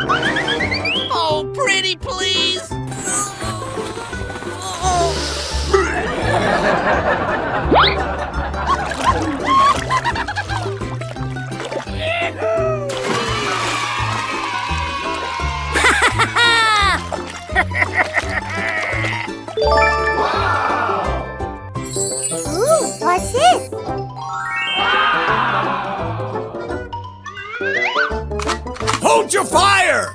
Oh, pretty, please! Ooh, what's this? Hold your fire!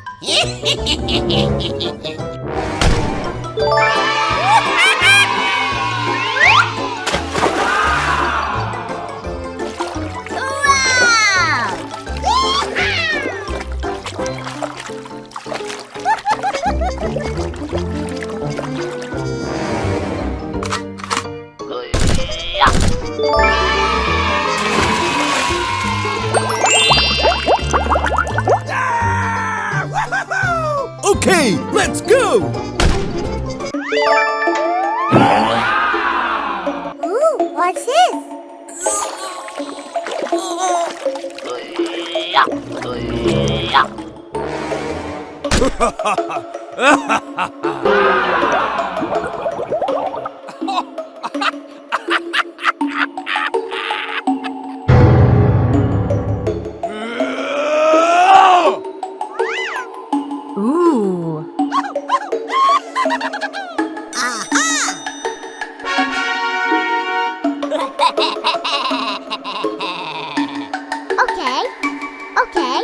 Okay, let's go! Ooh, what's this? Ooh. Okay, okay.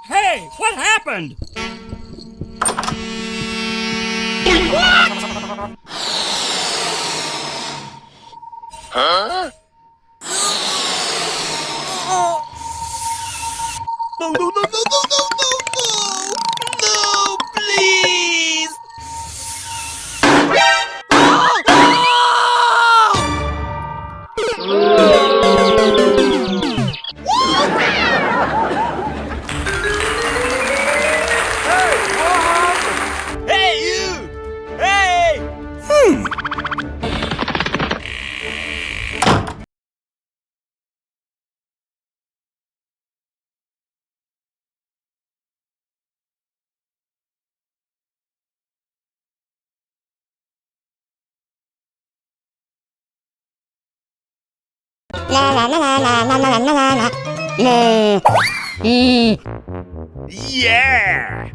Hey, what happened? No, no, no, no, no, no, no, no! No, please! Hey, you! Hey! La la la la la la la la la la. Yeah! Yeah!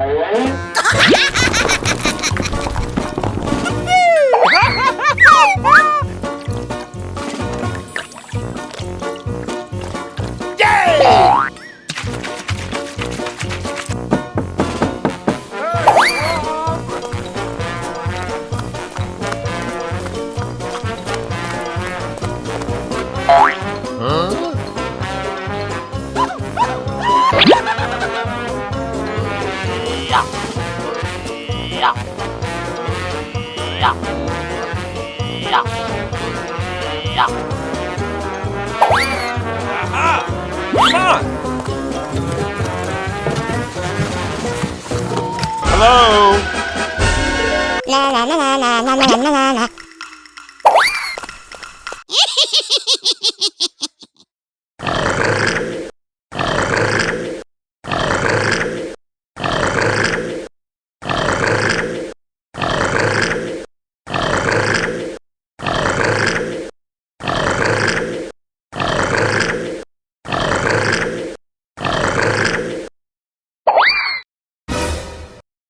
Aha! Come on! Hello? La la la la la la la la la la.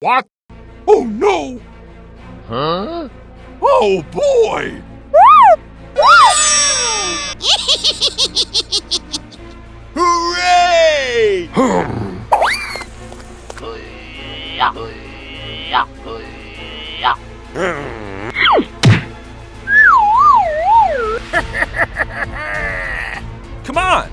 What? Oh no! Huh? Oh boy! Hooray! Come on!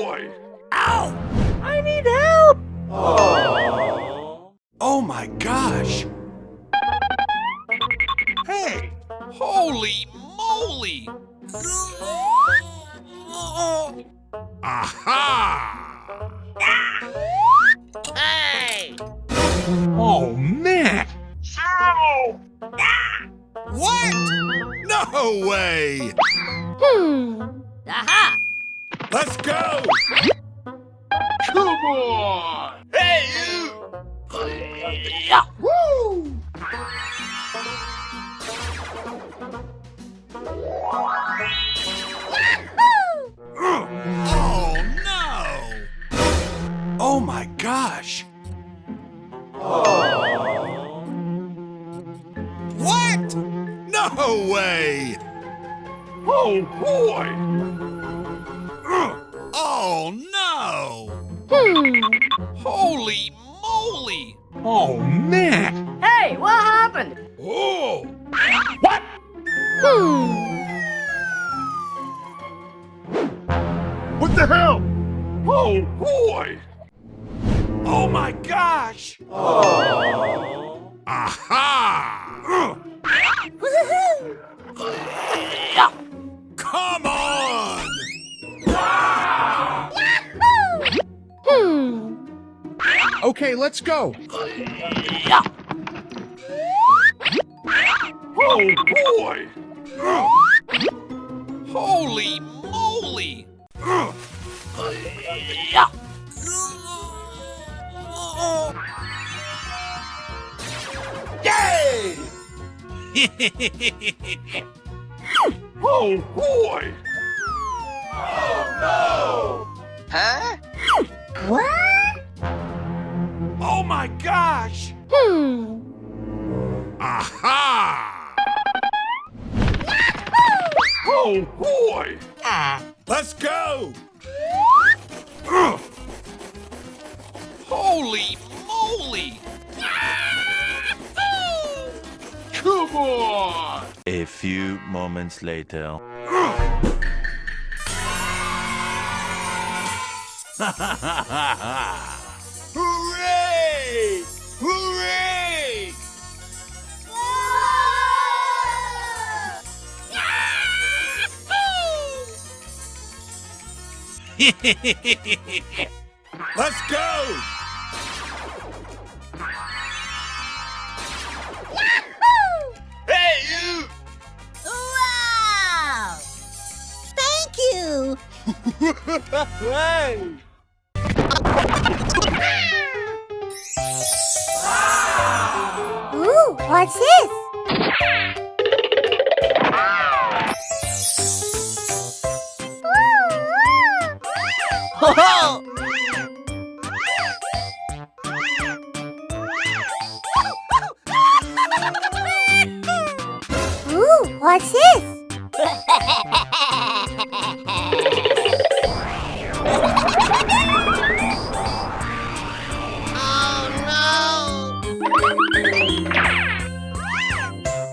boy! Ow! I need help! Oh my gosh! Hey! Holy moly! Aha! Hey! Oh man! What? No way! Aha! Let's go! Come on! Hey, you! Woo! Oh no! Oh my gosh! What? No way! Oh boy! Oh no! Holy moly! Oh man! Hey, what happened? Oh! What? What the hell? Oh boy! Oh my gosh! Oh! Aha! Come on! Okay, let's go. Oh boy! Holy moly! Yay! Oh boy! Oh Huh? What? no! Oh my gosh! Aha! Oh boy! Let's go! Holy moly! Come on! A few moments later. Hooray! Hooray! Let's go! Hey, you! Wow! Thank you! Hey! Ooh, what's this? Ho ho! Ooh, what's this?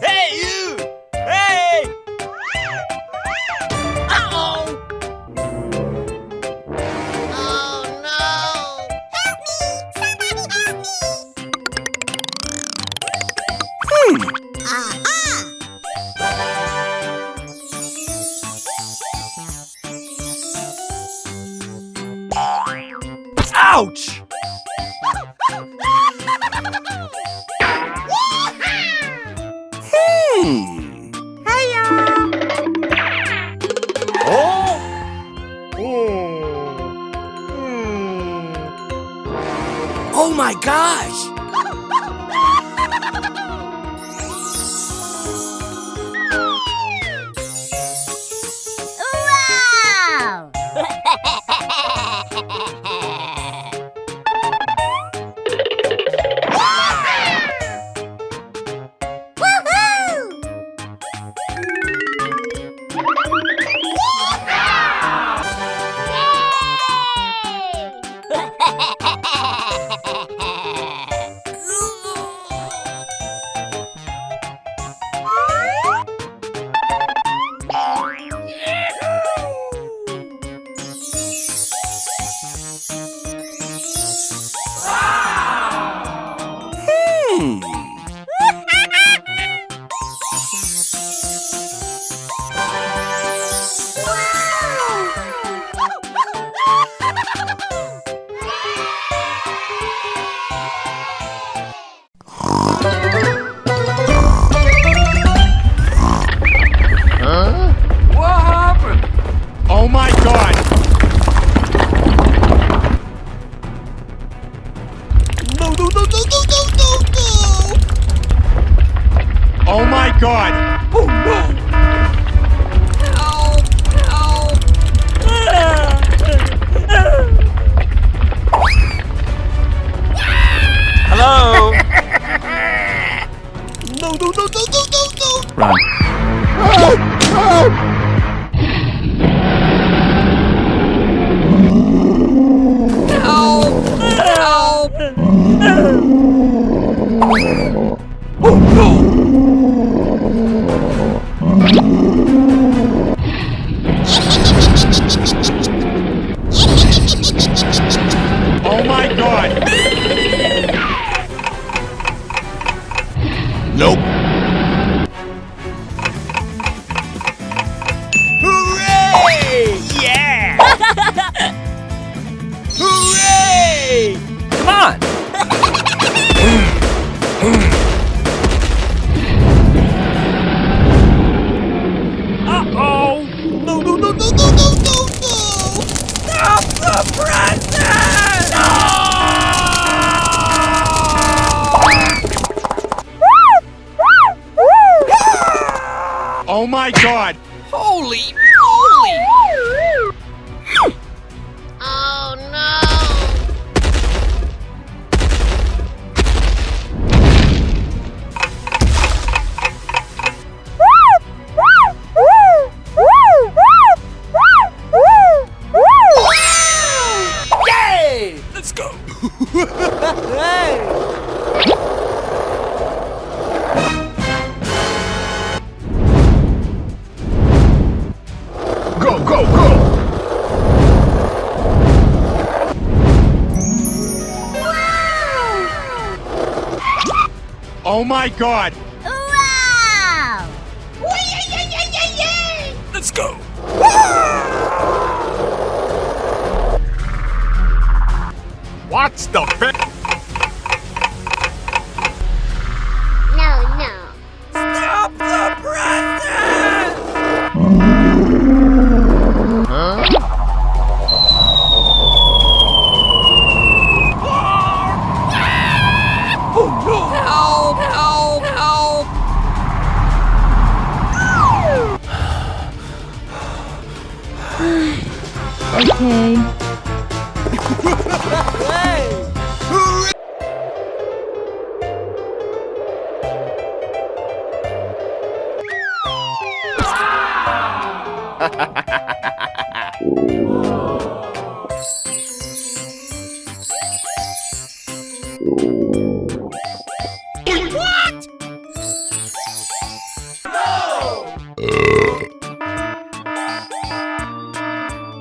Hey, you! Hey! Uh-oh! Oh, no! Help me! Somebody help me! Aha! Ouch! Hiya! Oh! Oh my gosh! Wow! Woohoo! God! Oh no! Hello? No, no, no, no, no, no, no! Run. Oh no! Oh my God! Nope. Hooray! Yeah! Hooray! Come on! Uh-oh! No, no, no, no, no, no, no, no! Stop the present! No! Oh my God! Holy moly! Oh no! Yay! Let's go! Go, go, go! Oh my God! Wow! Let's go! What's the No, no. Stop the present! Oh no! Help! Help! Help! Okay.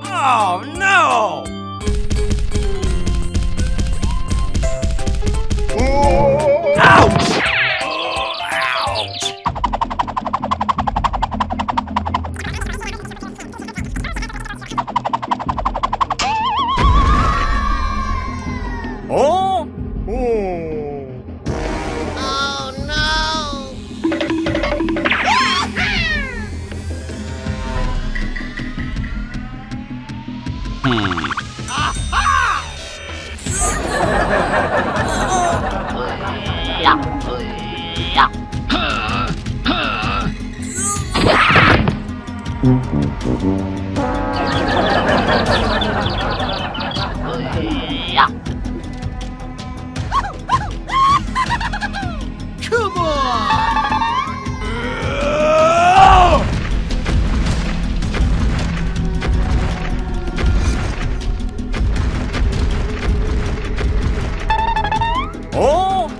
Oh no! Ouch! Oh, ouch! Oh? Oh. Oh no! Come on! Oh!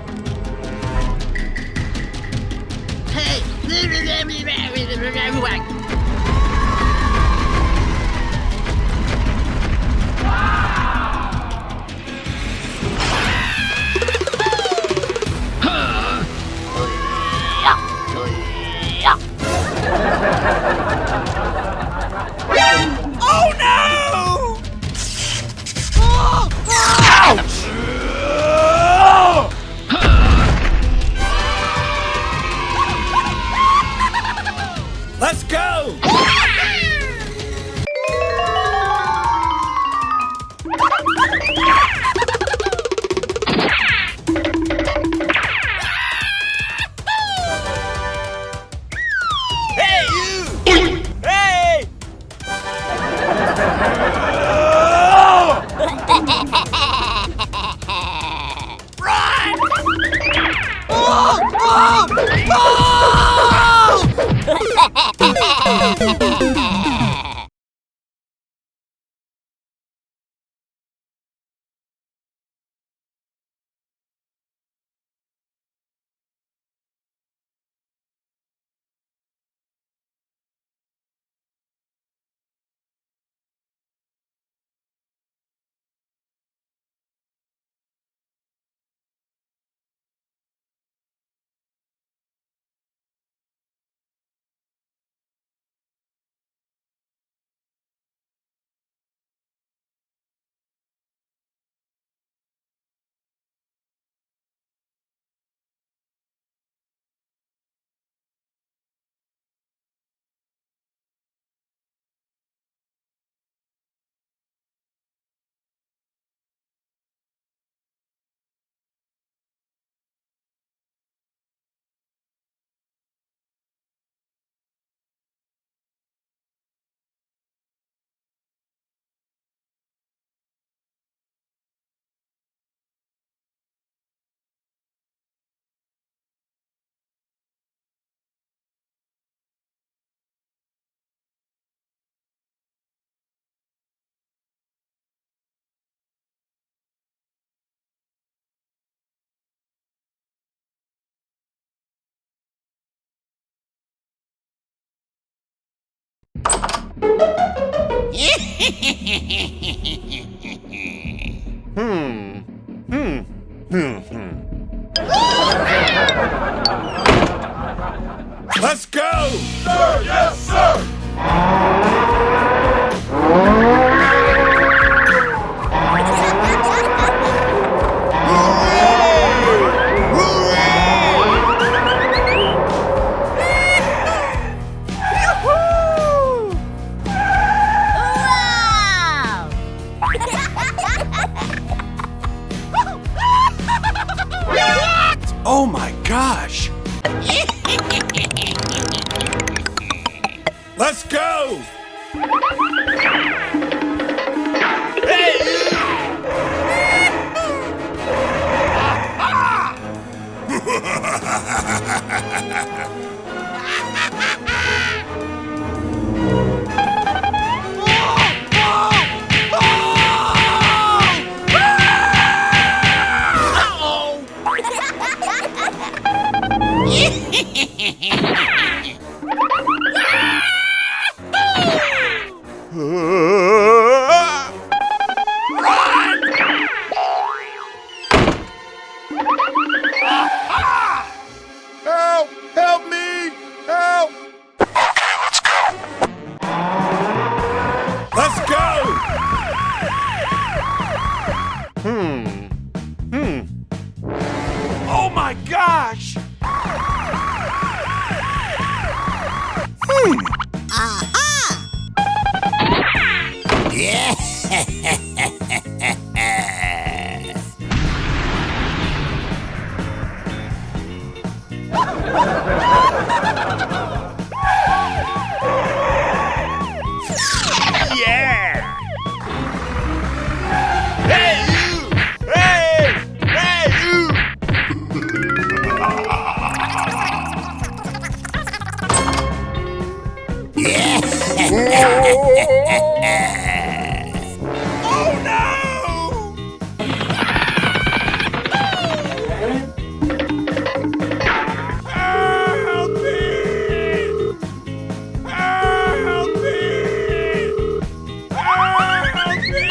Let's go! Sir, yes, sir! Oh my gosh! Let's go! Help! Help me! Help! Let's go! Oh my gosh! Yeah! Hey you! Hey! Hey you! Oh no! Help me! Help me! Help me!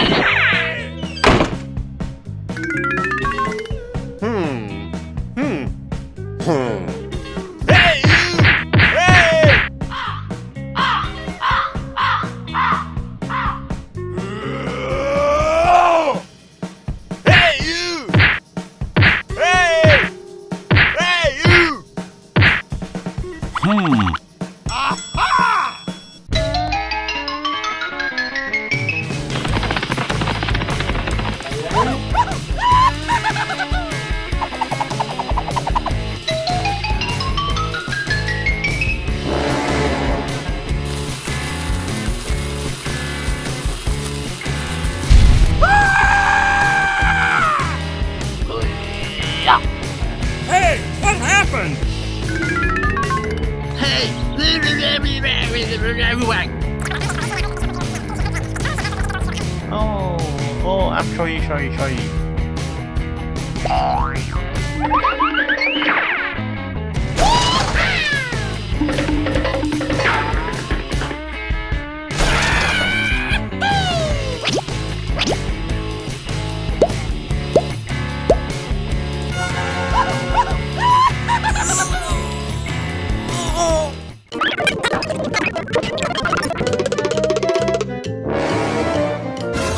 Hey you! Hey! Hey you! Hey! Hey you! Aha! Hey, what happened? Oh, I'm sorry.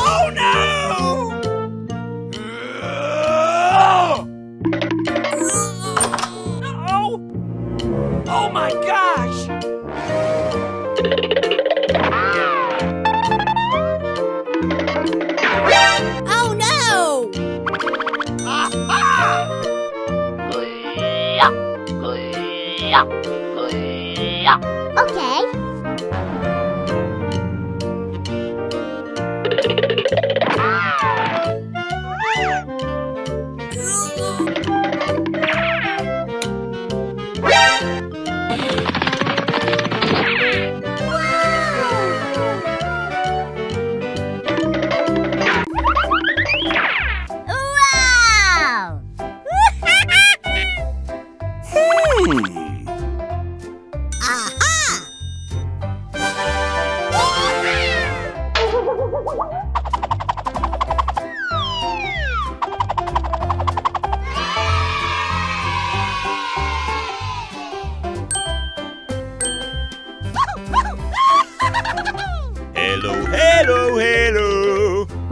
Oh no! Oh my gosh! Oh no! Aha! Okay. Hmm.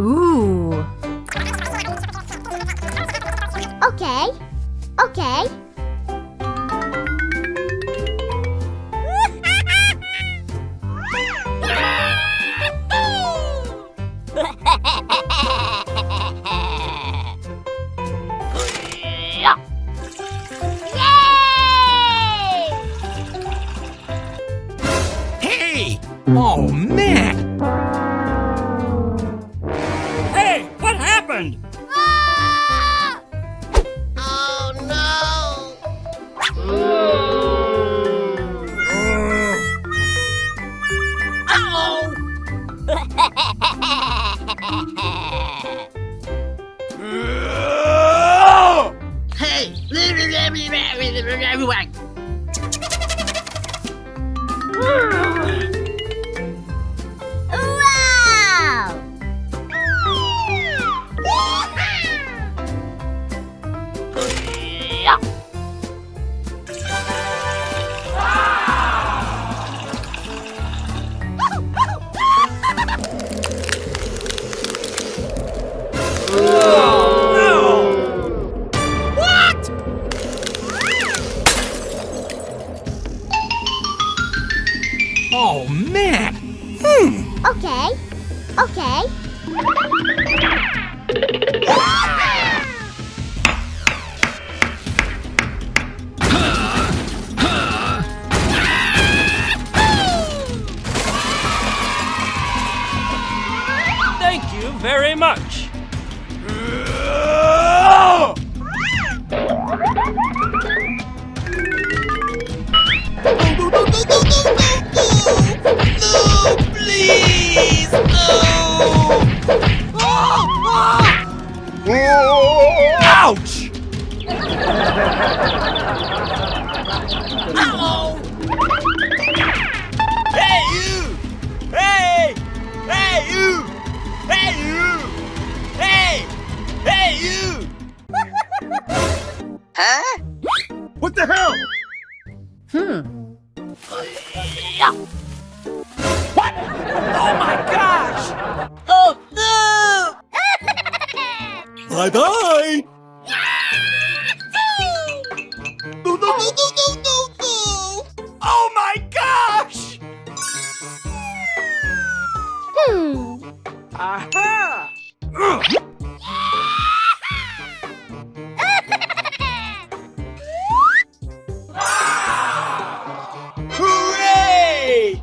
Ooh. Okay. Okay. Hey! Oh, man! Hey, what happened? Hey! Wow! Oh, man! Okay. Okay. Thank you very much. No, no, no, no, no, no, no! No, please! No! Ouch! Hey, you! Hey! Hey, you! Hey, you! Hey! Hey, you! What the hell? Oh my gosh! Oh no! Bye-bye! No, no, no, no, no, no, no! Oh my gosh! Aha! Hooray!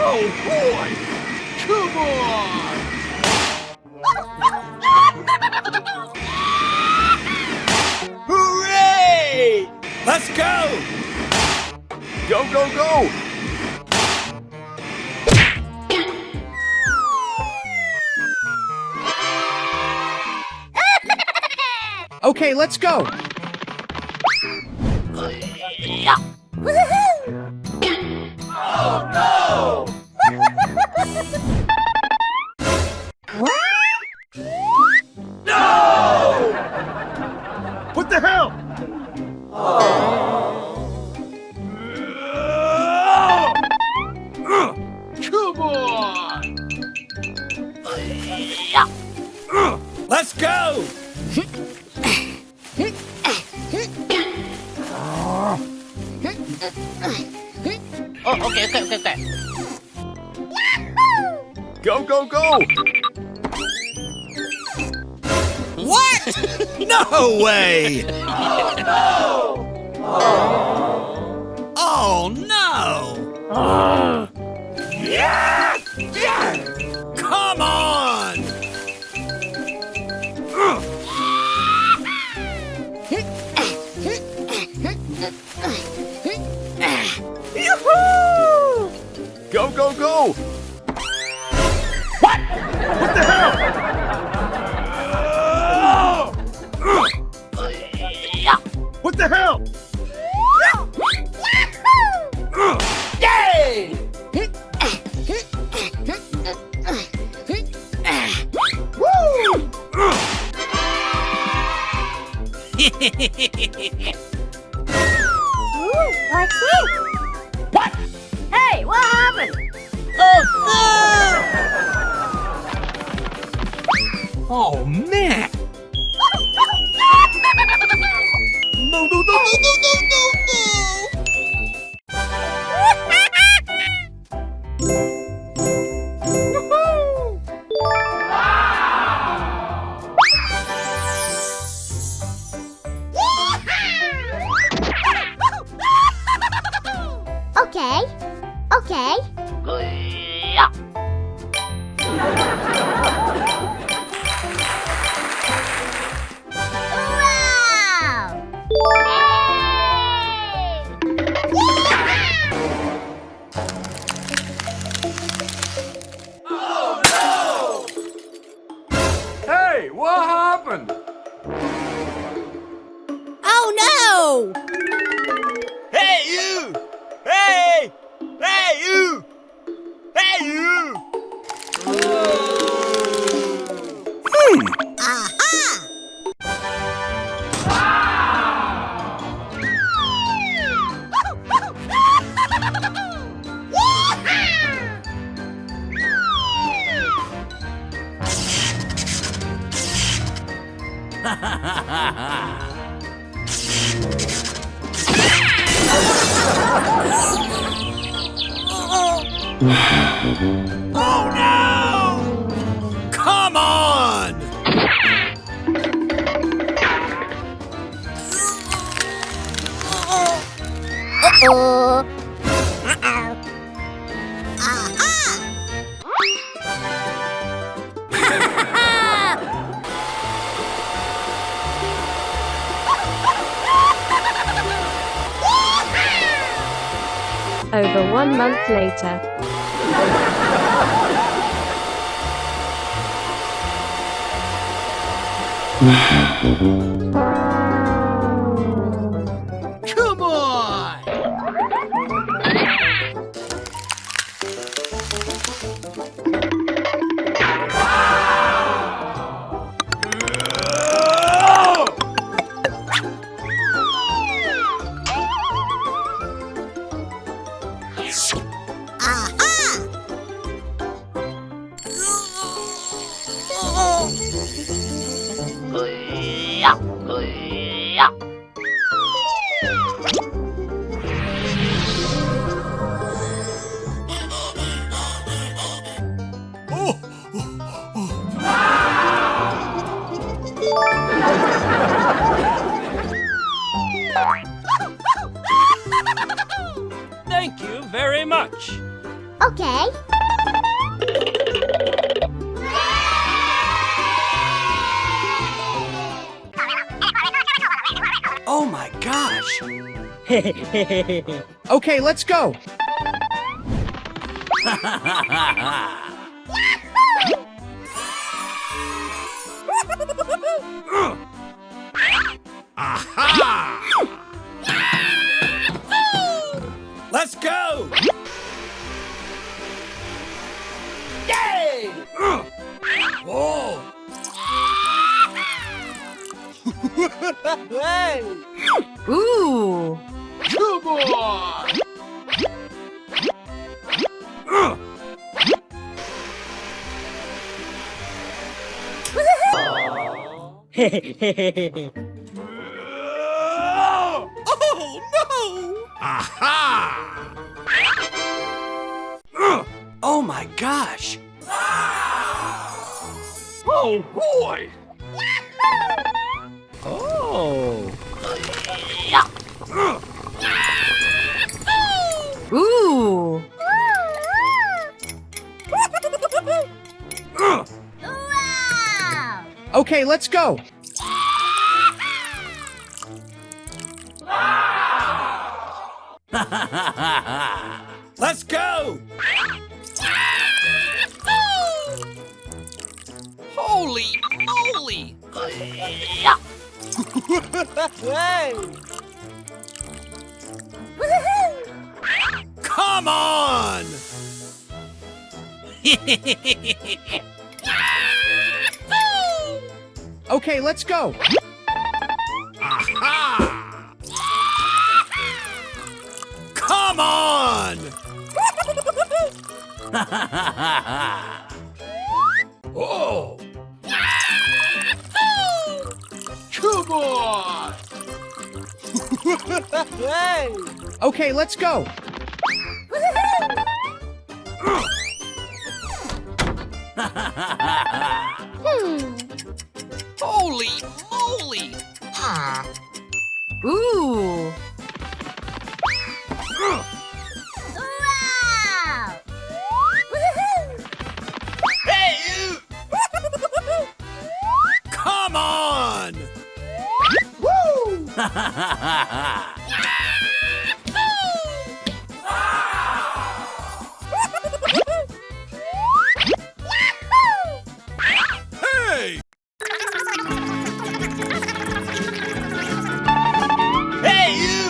Oh boy! Come on! Hooray! Let's go! Go, go, go! Okay, let's go. What the hell? Come on! Let's go! Oh, okay. Go, go, go! What? No way! Oh no! Come on! Yoo-hoo! Go, go, go! What the hell? What the hell? Yay! Ooh, what's this? Hey, what happened? Oh no! Oh, man! No, no, no, no, no, no, no, no! Okay. Okay. Wow! Hey, what happened? Oh no! Hey, you! Hey! Hey, you! Hey, you! Oh no! Come on! Uh-oh. Uh-oh. Aha! Over 1 month later. Come on! Thank you very much. Okay. Oh my gosh! Okay, let's go. Aha! Let's go! Yay! Whoa! Hey! Ooh! Come on! Oh no! Aha! Oh my gosh! Oh boy! Oh. Ooh! Wow! Okay, let's go. Let's go! Holy moly! Hey! Come on! Okay, let's go. Come on! Oh! Come on! Hey! Okay, let's go. Holy moly! Ooh. Wow! Hey, you! Come on! Hey! Hey, you!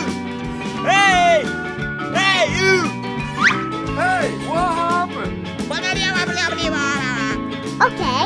Hey! Hey, you! Hey, what happened? Okay.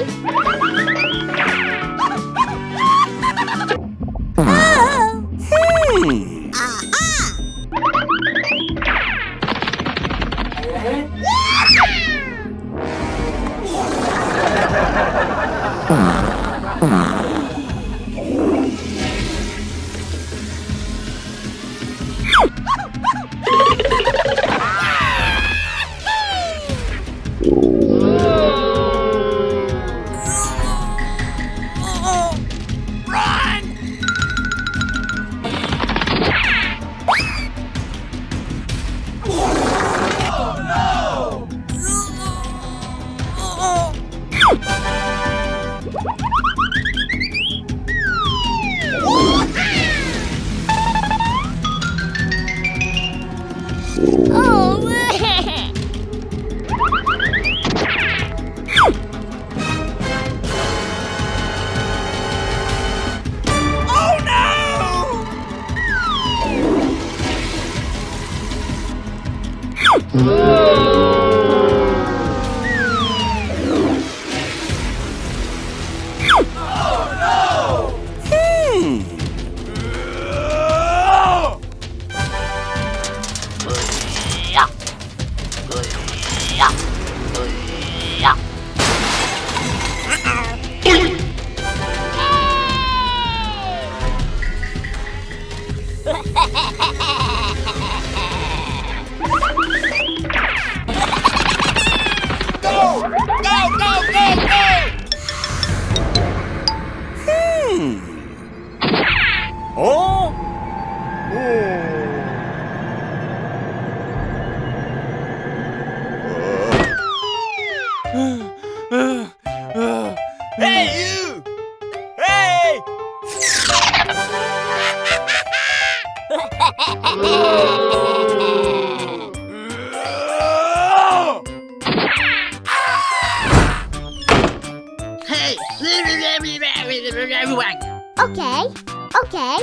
Hey, you! Hey! Hey! Okay. Okay.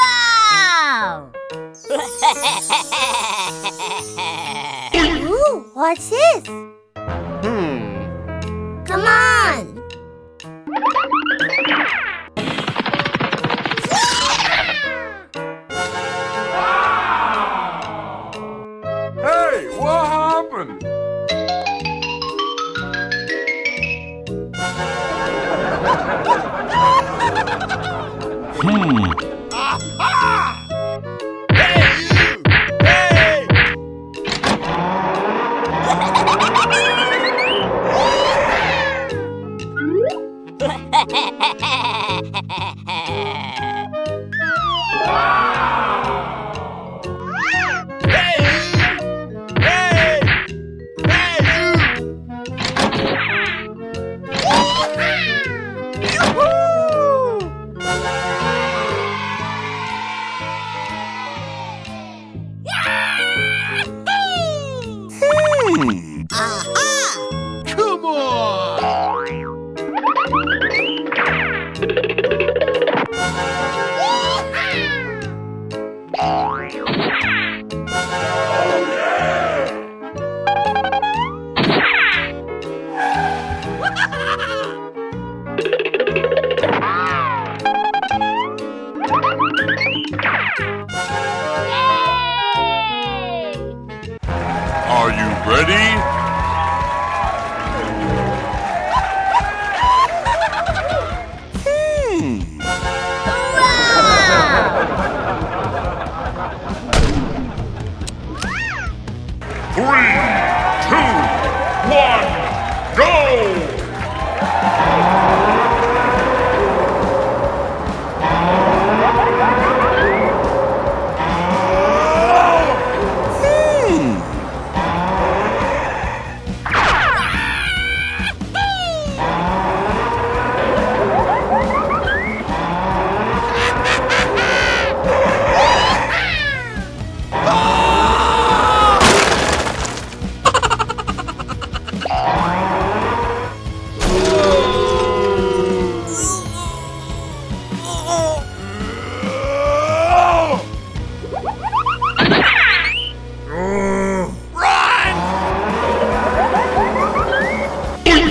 Wow! Ooh, what's this? Come on! Hey, what happened? Come on! Are you ready? Three, two, one, go!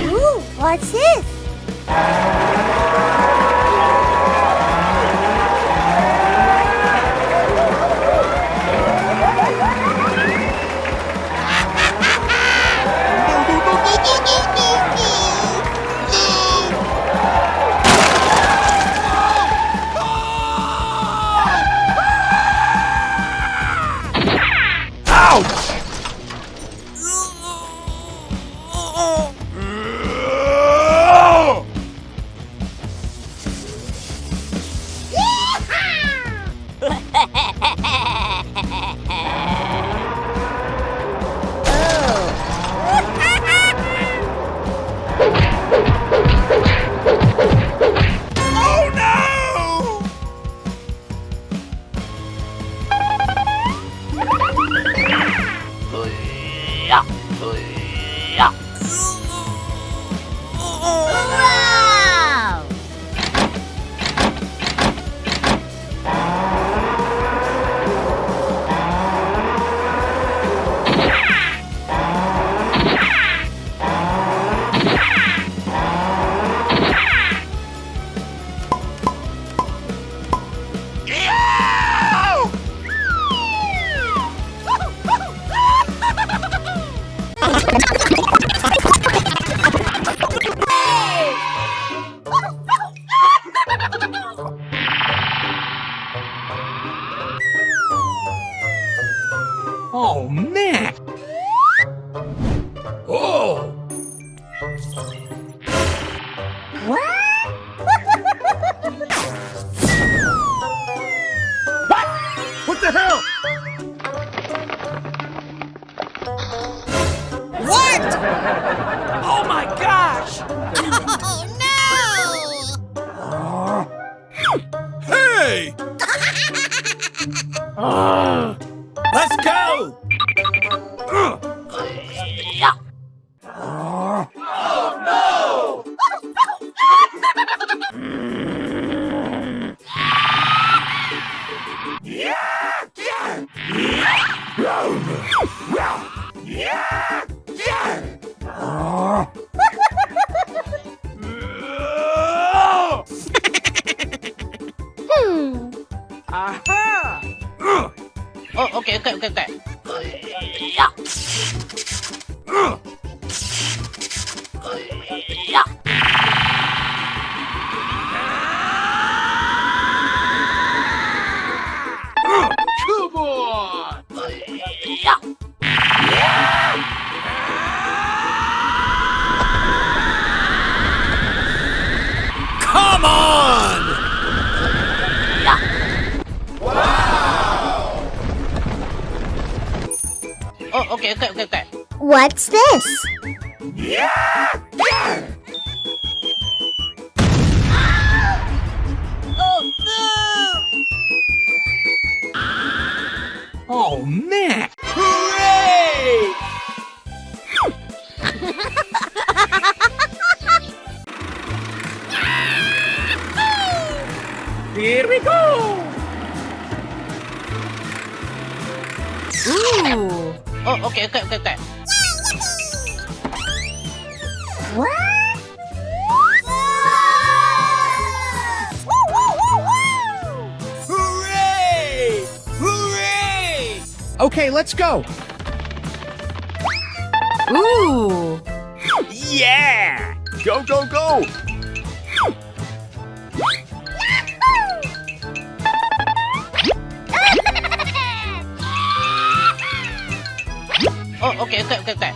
Ooh, what's this? Wow! Oh, man! Oh! What the hell? What? Oh my gosh! Oh Hey! Let's go! Oh, okay, okay, okay, okay. Come on! Come on! Oh, okay, okay, okay, okay. What's this? Oh, no! Oh, man! Hooray! Here we go! Ooh. Oh, okay, okay, okay, okay. Hooray! Hooray! Okay, let's go. Ooh. Yeah! Go, go, go! Oh, okay, okay, okay, okay.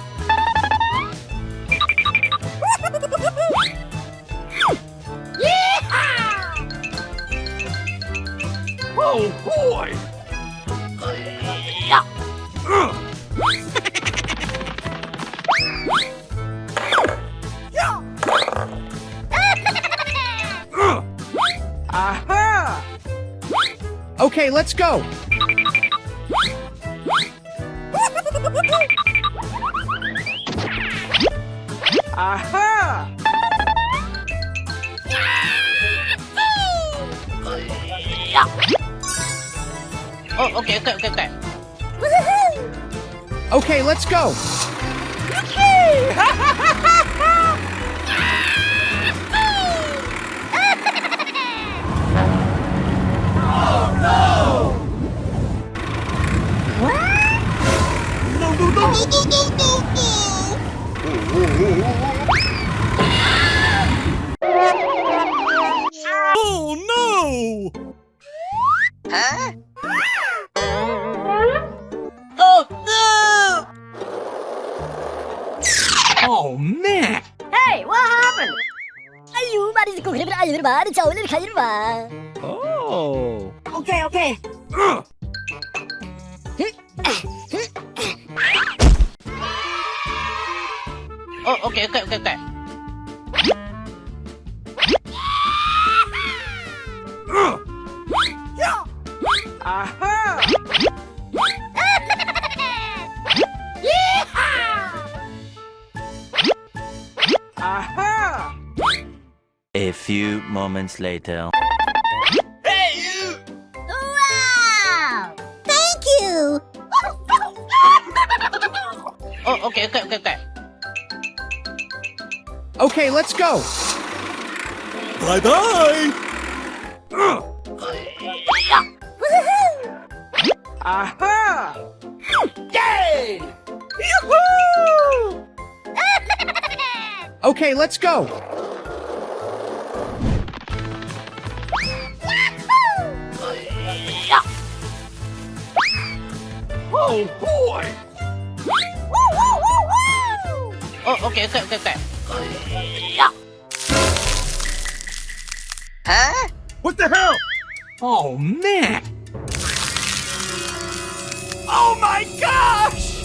Oh boy! Aha! Okay, let's go. Aha! Oh, okay, okay, okay, okay. Okay, let's go. No, no, no, no, no, no, no, no! Oh, no! Huh? Oh, no! Oh, man! Hey, what happened? Ayo, mari ko kaya ayo ba? Ari chawle khair ba? Oh! Okay, okay. Oh, okay, okay, okay, okay. Aha! Aha! A few moments later. Hey, you! Wow! Thank you. Oh, okay, okay, okay, okay. Okay, let's go. Bye-bye! Aha! Yay! Okay, let's go. Oh boy! Oh, okay, okay, okay, okay. What the hell? Oh, man! Oh, my gosh!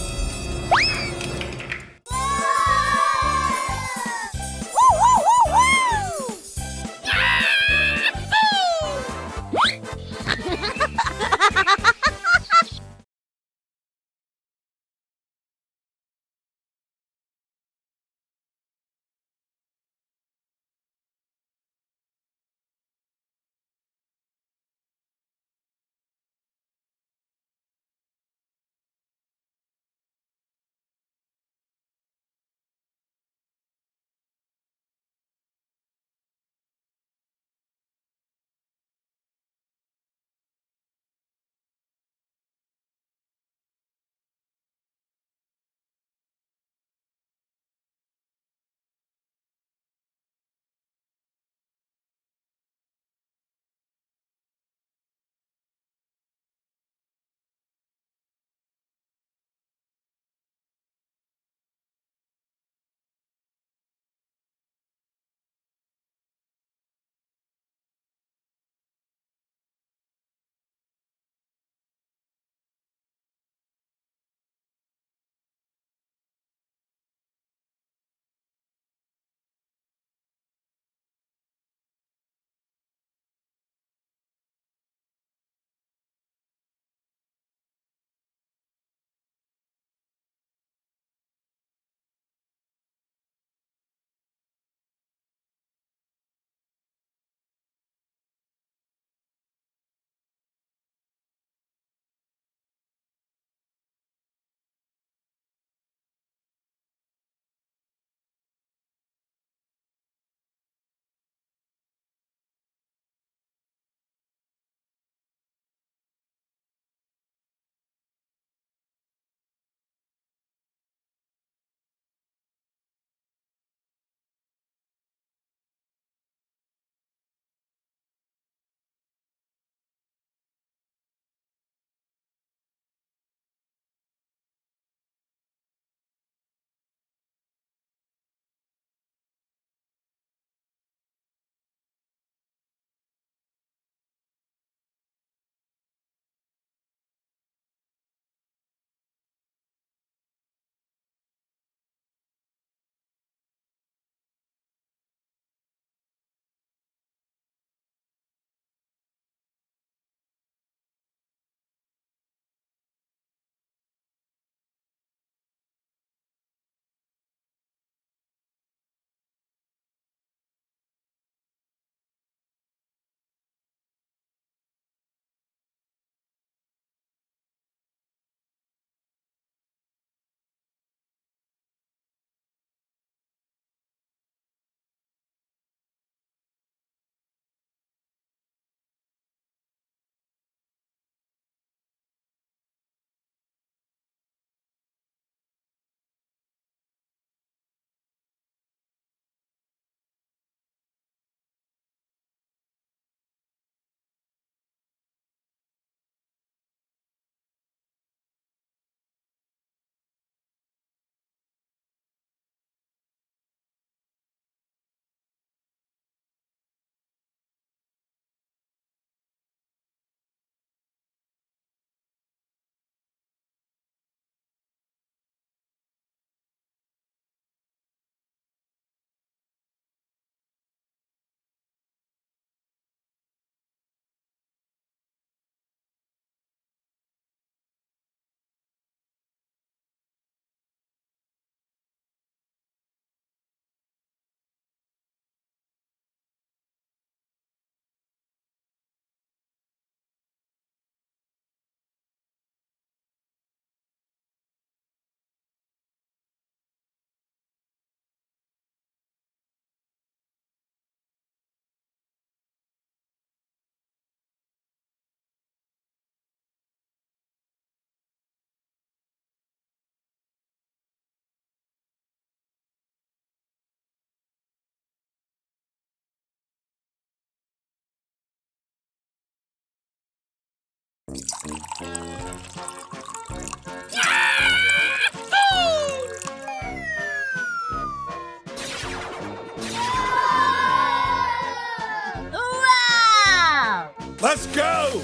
Wow! Let's go!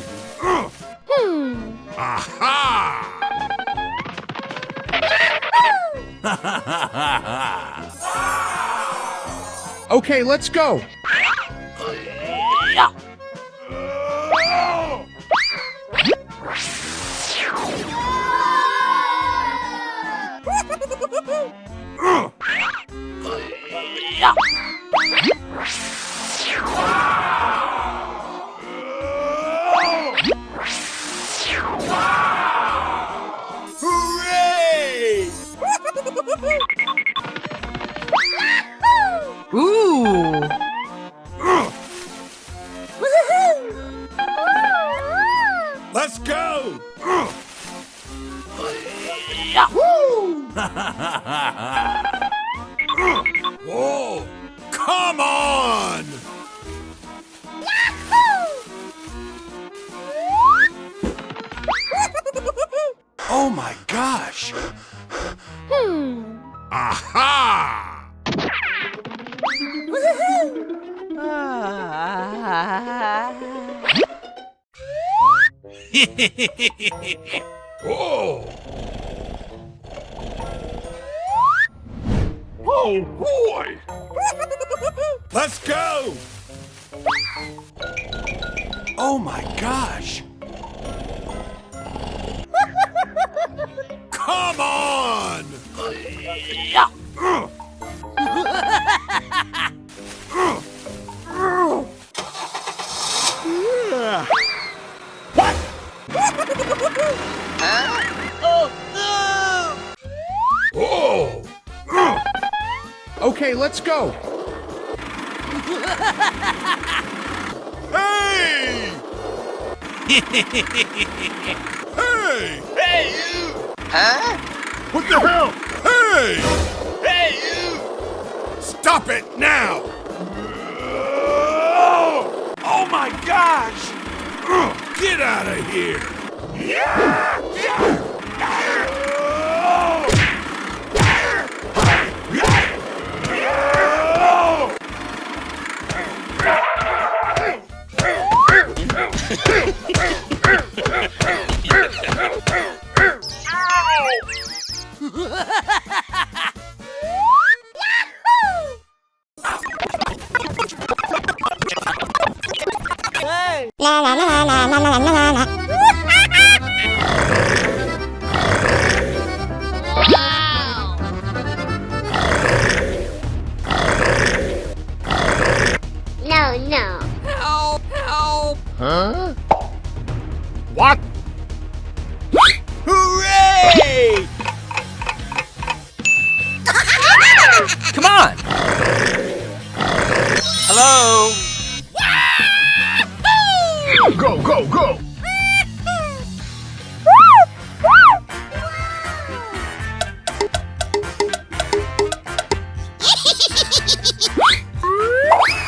Aha! Okay, let's go. Hooray! Ooh! Let's go! Whoa! Come on! Oh my gosh! Aha! Whoa! Oh boy! Let's go! Oh my gosh! Come on! Whoa! Okay, let's go. Hey! Hey! Hey you! Huh? What the hell? Hey! Hey, you! Stop it now! Oh my gosh! Get out of here! La la la la la la la la la. No, no. What? Hooray! Come on! Hello? Go, go, go!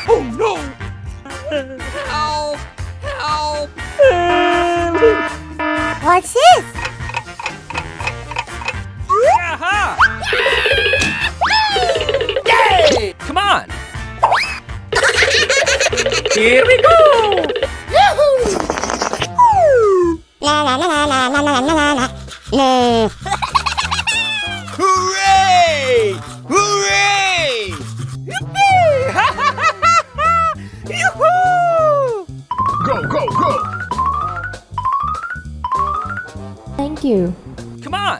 Oh no! What's this? Aha! Yay! Come on! Here we go! La la la la la la la la la. No. Hooray! Hooray! Yoo-hoo! Go, go, go! Thank you. Come on!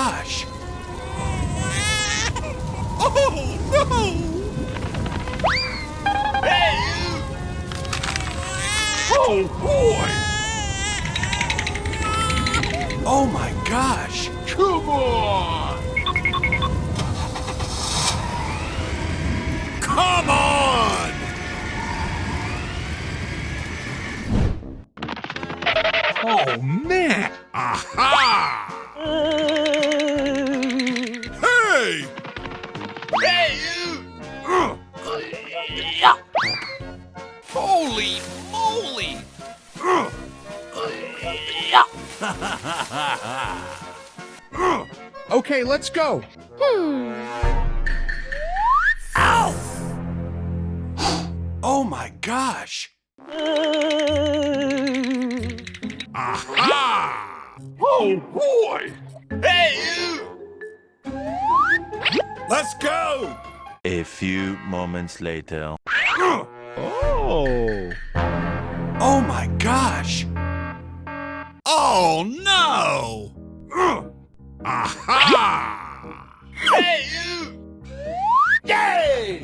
gosh! Oh no! Hey! Oh boy! Oh my gosh! Come on! Come on! Oh, man! Aha! Hey! Hey, you! Holy moly! Okay, let's go. Ow! Oh my gosh! Aha! Oh boy! Hey, you! Let's go! A few moments later. Oh. Oh my gosh! Oh no! Aha! Hey, you! Yay!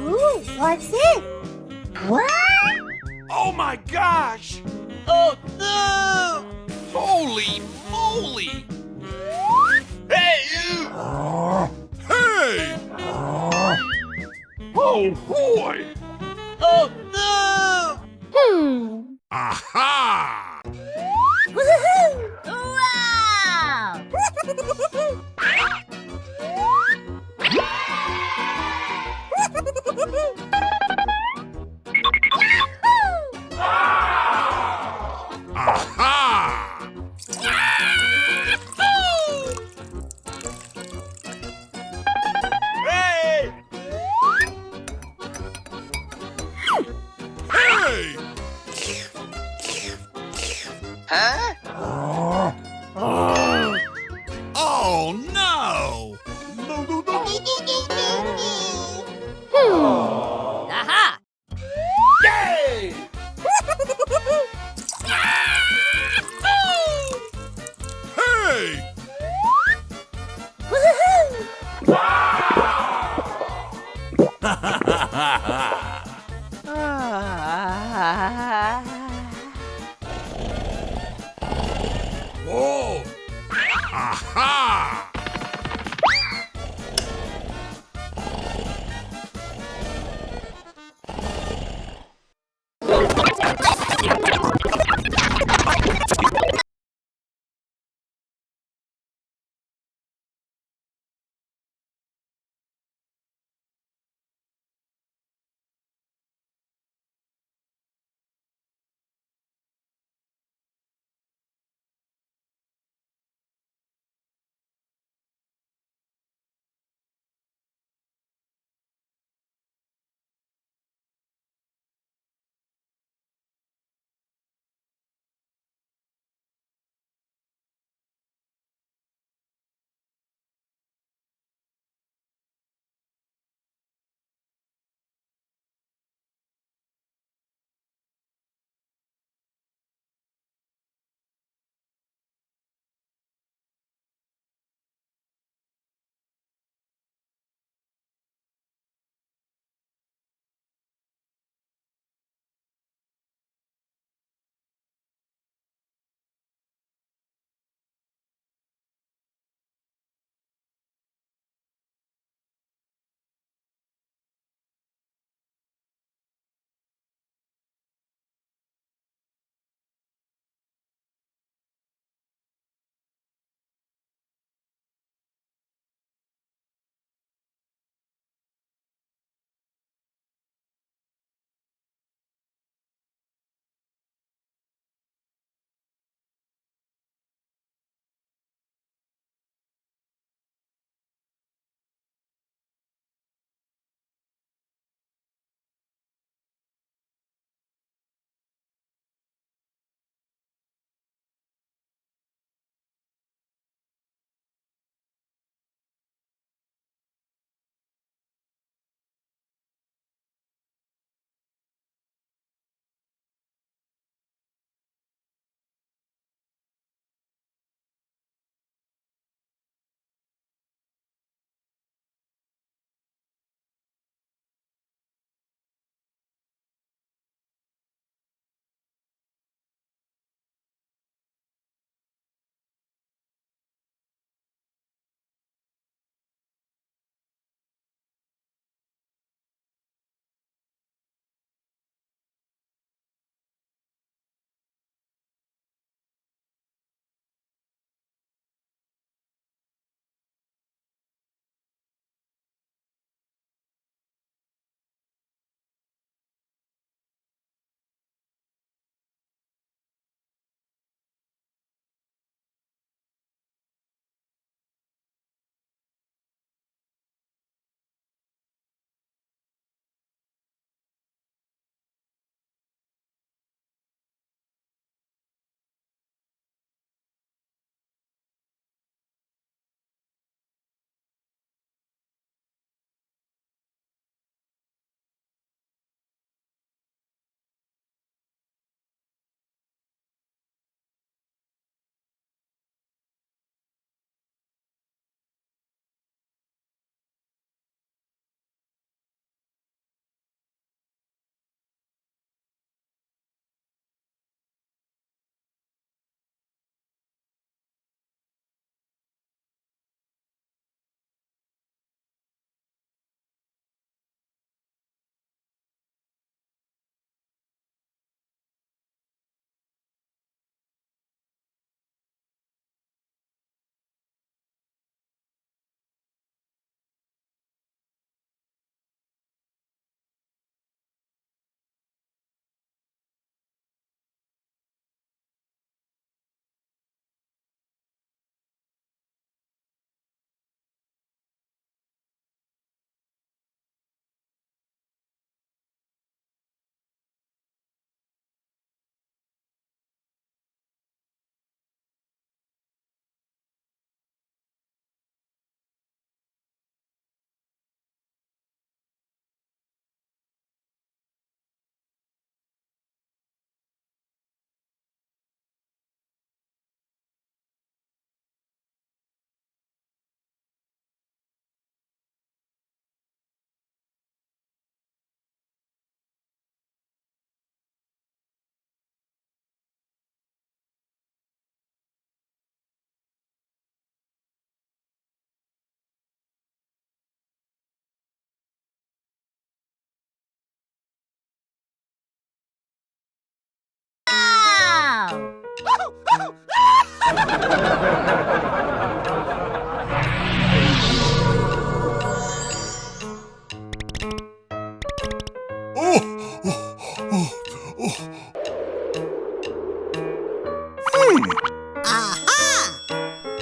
Ooh, what's it? What? Oh my gosh! Oh no! Holy moly! Hey, you! Hey! Oh boy! Oh no! Aha! Woohoo! Wow! Aha! Hey!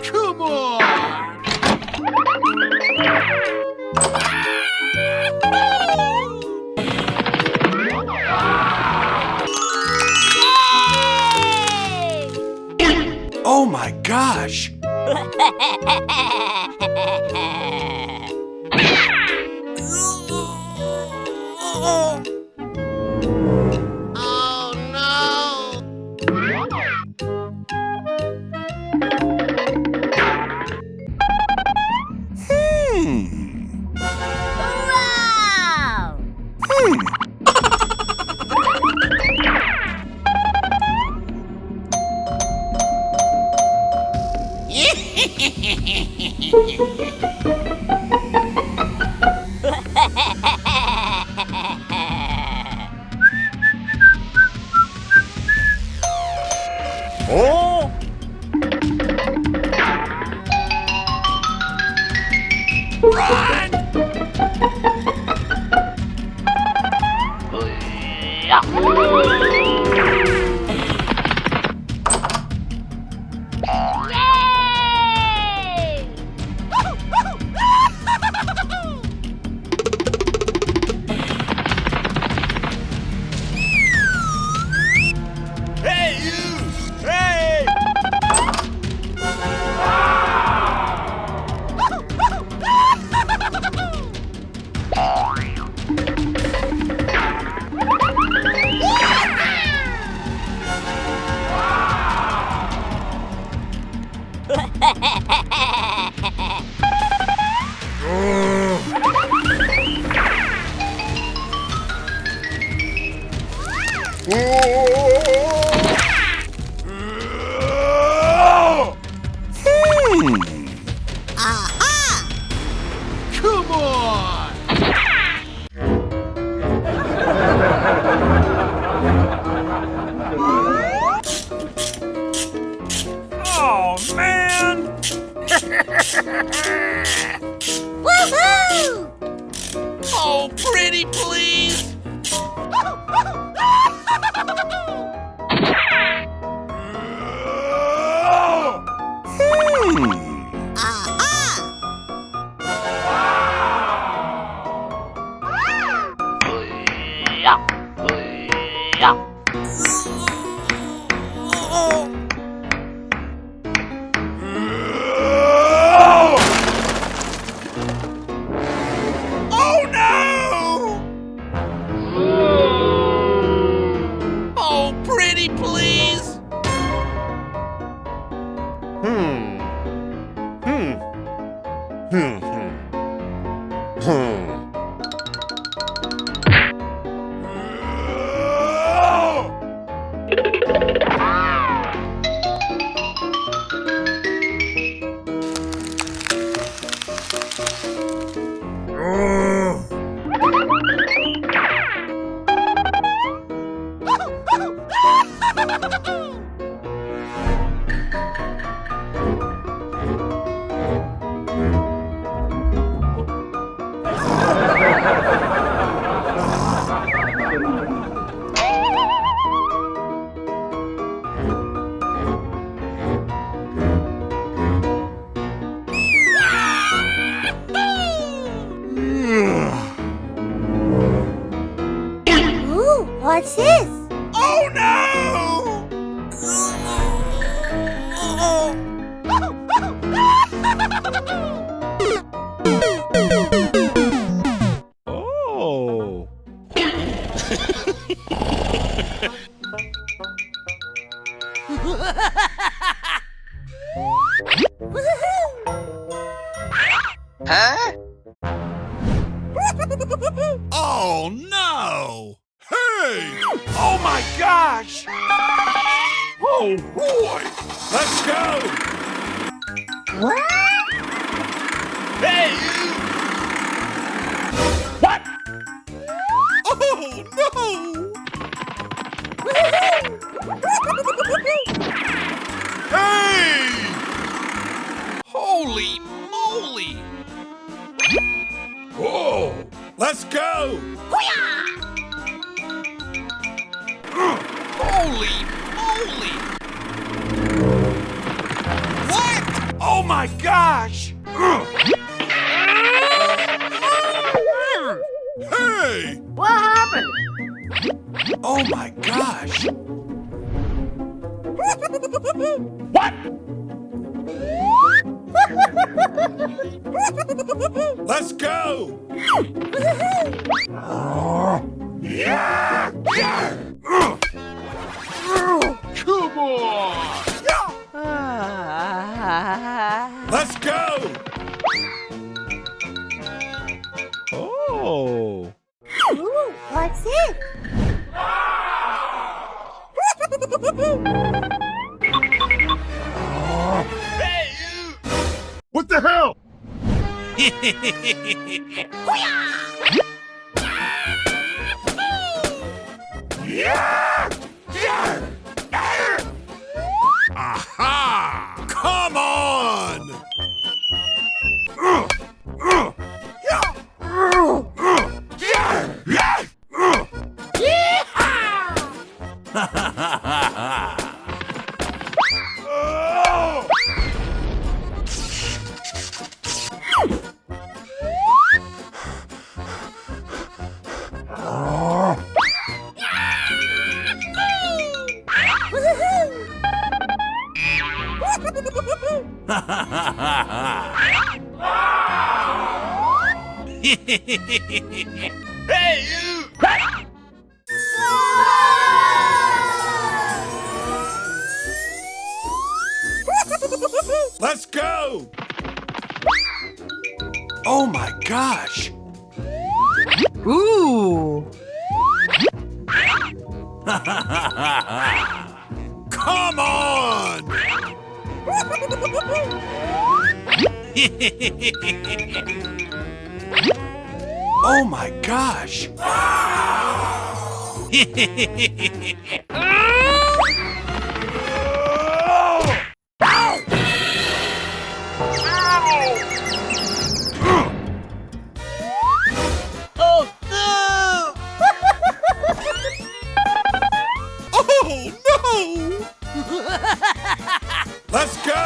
Come on! Oh my gosh! Wow! Oh! Yay! Hey, you! Hey! Come on! Oh, man! Woohoo! Oh, pretty please! Oh no! Oh, pretty please! Ooh, what's this? Oh no! Oh! Oh no! Hey! Oh my gosh! Oh boy! Let's go! Hey, you! What? Oh no! Hey! Let's go! Holy moly! What? Oh my gosh! Hey! What happened? Oh my gosh! Let's go! Come on! Let's go! Oh. What's it? What the hell? Aha! Come on! Hey, you! Let's go! Oh my gosh! Ooh. Come on! Oh my gosh! Oh no! Oh no! Let's go!